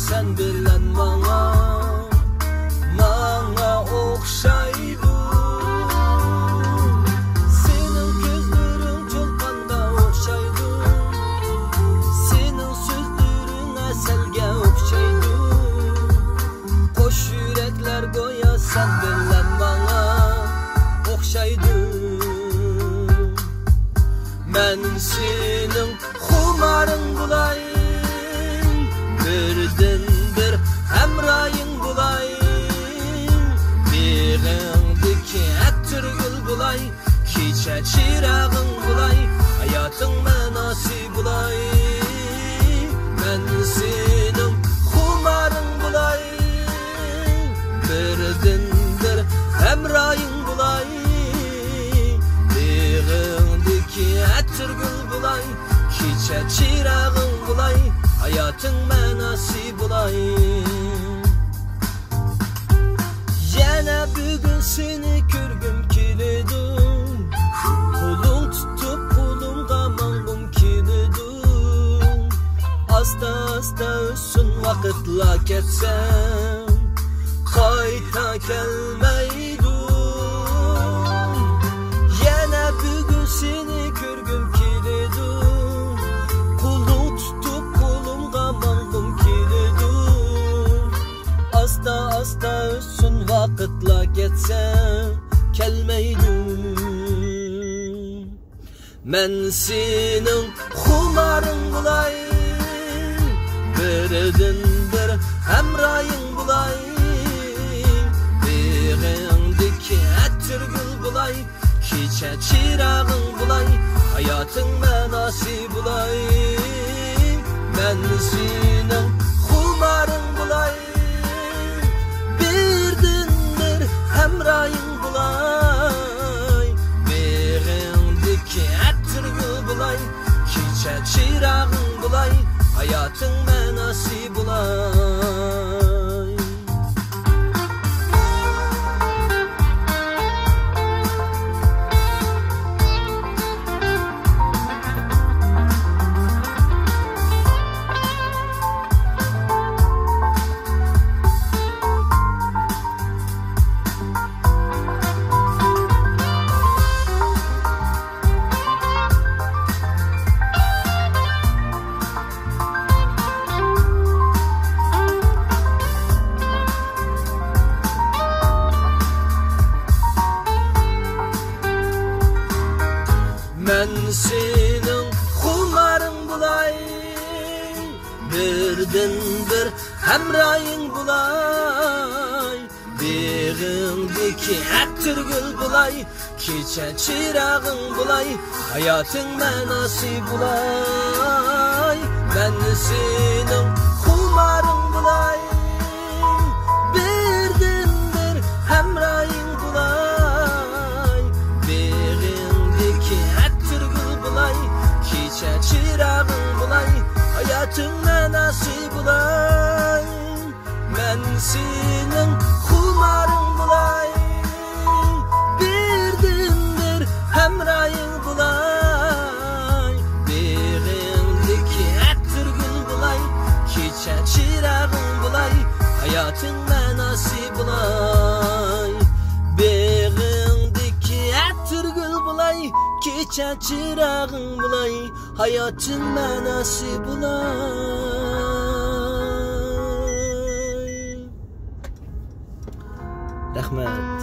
Sen bilen mana okşaydı. Senin gözlerin çolpanda okşaydı. Senin sözlerin eselge okşaydı. Koş yürekler goya sen bilen bana okşaydı. Men senin xumarın bulayım, birden bir hemrayın bulayım. Birindeki ettürgül bulay, kiçe çırağın bulay, hayatın menası bulay. Men senin xumarın bulayım, birden bir hemrayın bulay. Birindeki ettürgül bulay, kiçe çırağın bulay, hayatın menası bulay. Yine bugün seni görgüm kilidim, kolum tutup kolumda mangum kilidim. Asta asta üstün vakitla ketsem kayta gelmeydim. Yine bugün seni görgüm kilidim, kolum tutup kolumda mangum kilidim. Asta asta üstün vakitla geçsem kelmeydim. Men senin xumarın bulayım, birden bir hemrayın bulayım. Birindeki ettürgül bulay, kiçe çırağın bulay, hayatın menası bulay. Men senin xumarın bulayım, birden bir hemrayın bulay. Birindeki ettürgül bulay, kiçe çırağın bulay, hayatın menası bulay. Men senin xumarın bulayım, birden bir hemrayın bulay. Birindeki ettürgül bulay, kiçe çırağın bulay, hayatın menası bulay. Men senin xumarın bulayım, birden bir hemrayın bulay. Birindeki ettürgül bulay, kiçe çırağın bulay, hayatın menası bulay. Men senin xumarın bulayım, birden bir hemrayın bulay. Birindeki ettürgül bulay, kiçe çırağın bulay, hayatın menası bulay. Birindeki ettürgül bulay, kiçe çırağın bulay, hayatın menası bulay. Rahmet.